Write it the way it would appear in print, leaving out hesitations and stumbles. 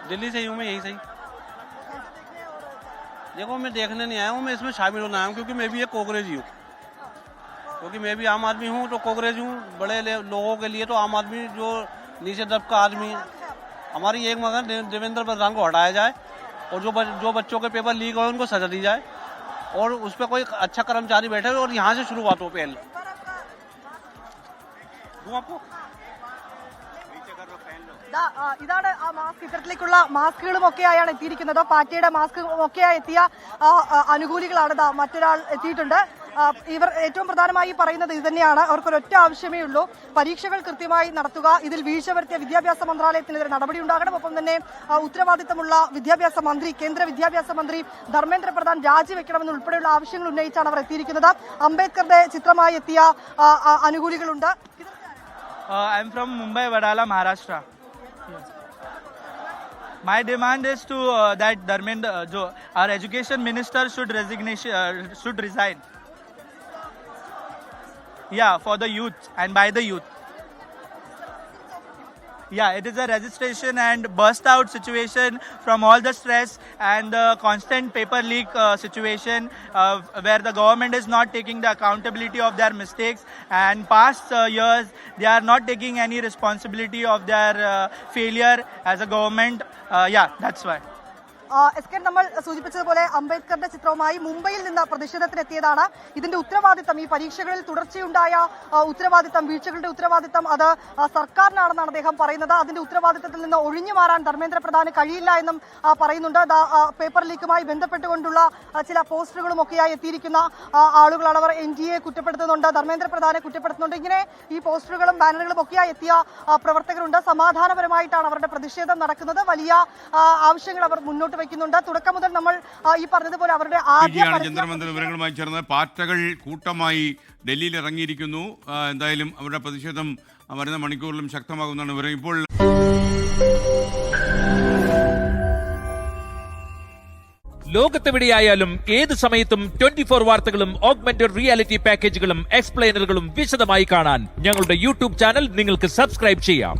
दिल्ली से ही हूँ मैं, यही सही। देखो मैं देखने नहीं आया हूँ, मैं इसमें शामिल होना आया हूँ क्योंकि मैं भी एक कांग्रेस ही हूँ, क्योंकि मैं भी आम आदमी हूँ तो कांग्रेस हूँ। बड़े लोगों के लिए तो आम आदमी जो नीचे दब का आदमी है, हमारी एक मगर देवेंद्र प्रधान को हटाया जाए और जो बच्चों के पेपर लीक हुए उनको सजा दी जाए और उस पर कोई अच्छा कर्मचारी बैठे और यहाँ से शुरुआत हो पहले आपको। ഇതാണ് ആ മാസ്ക്, ഇത്തരത്തിലേക്കുള്ള മാസ്കുകളും ഒക്കെയായാണ് എത്തിയിരിക്കുന്നത്. പാർട്ടിയുടെ മാസ്ക് ഒക്കെയായി എത്തിയ അനുകൂലികളാണ്. മറ്റൊരാൾ എത്തിയിട്ടുണ്ട്. ഇവർ ഏറ്റവും പ്രധാനമായി പറയുന്നത് ഇത് തന്നെയാണ്. അവർക്കൊരൊറ്റ ആവശ്യമേ ഉള്ളൂ, പരീക്ഷകൾ കൃത്യമായി നടത്തുക, ഇതിൽ വീഴ്ച വരുത്തിയ വിദ്യാഭ്യാസ മന്ത്രാലയത്തിനെതിരെ നടപടി ഉണ്ടാകണം. ഒപ്പം തന്നെ ഉത്തരവാദിത്തമുള്ള വിദ്യാഭ്യാസ മന്ത്രി, കേന്ദ്ര വിദ്യാഭ്യാസ മന്ത്രി ധർമ്മേന്ദ്ര പ്രധാൻ രാജിവെക്കണമെന്ന് ഉൾപ്പെടെയുള്ള ആവശ്യങ്ങൾ ഉന്നയിച്ചാണ് അവർ എത്തിയിരിക്കുന്നത്. അംബേദ്കറുടെ ചിത്രമായി എത്തിയ അനുകൂലികളുണ്ട്. I am from Mumbai, Vadala, Maharashtra. My demand is to that Dharmendra, our education minister should resign. Yeah, for the youth and by the youth. Yeah, it is a registration and burst out situation from all the stress and the constant paper leak situation where the government is not taking the accountability of their mistakes, and past years they are not taking any responsibility of their failure as a government. Yeah, that's why. S നമ്മൾ സൂചിപ്പിച്ചതുപോലെ അംബേദ്കറുടെ ചിത്രവുമായി മുംബൈയിൽ നിന്ന് പ്രതിഷേധത്തിനെത്തിയതാണ്. ഇതിന്റെ ഉത്തരവാദിത്തം, ഈ പരീക്ഷകളിൽ തുടർച്ചയുണ്ടായ ഉത്തരവാദിത്തം, വീഴ്ചകളുടെ ഉത്തരവാദിത്തം അത് സർക്കാരിനാണെന്നാണ് അദ്ദേഹം പറയുന്നത്. അതിന്റെ ഉത്തരവാദിത്തത്തിൽ നിന്ന് ഒഴിഞ്ഞു മാറാൻ ധർമ്മേന്ദ്ര പ്രധാന് കഴിയില്ല എന്നും പറയുന്നുണ്ട്. പേപ്പർ ലീക്കുമായി ബന്ധപ്പെട്ടുകൊണ്ടുള്ള ചില പോസ്റ്ററുകളും ഒക്കെയായി എത്തിയിരിക്കുന്ന ആളുകളാണ് അവർ. NDA കുറ്റപ്പെടുത്തുന്നുണ്ട്, ധർമ്മേന്ദ്ര പ്രധാനെ കുറ്റപ്പെടുത്തുന്നുണ്ട്. ഇങ്ങനെ ഈ പോസ്റ്ററുകളും ബാനറുകളും ഒക്കെയായി എത്തിയ പ്രവർത്തകരുണ്ട്. സമാധാനപരമായിട്ടാണ് അവരുടെ പ്രതിഷേധം നടക്കുന്നത്. വലിയ ആവശ്യങ്ങൾ അവർ മുന്നോട്ട് വെക്കുന്നുണ്ട്. തുടക്കം മുതൽ നമ്മൾ ഈ പറഞ്ഞതുപോലെ അവരുടെ വിവരങ്ങളുമായി ചേർന്ന് പാർട്ടികൾ കൂട്ടമായി ഡൽഹിയിൽ ഇറങ്ങിയിരിക്കുന്നു. എന്തായാലും അവരുടെ പ്രതിഷേധം വരുന്ന മണിക്കൂറിലും ശക്തമാകുന്നതാണ് വിവരം. ഇപ്പോൾ ലോകത്തെവിടെയായാലും ഏത് സമയത്തും 24 വാർത്തകളും ഓഗ്മെന്റഡ് റിയാലിറ്റി പാക്കേജുകളും എക്സ്പ്ലെയിനറുകളും വിശദമായി കാണാൻ ഞങ്ങളുടെ യൂട്യൂബ് ചാനൽ നിങ്ങൾക്ക് സബ്സ്ക്രൈബ് ചെയ്യാം.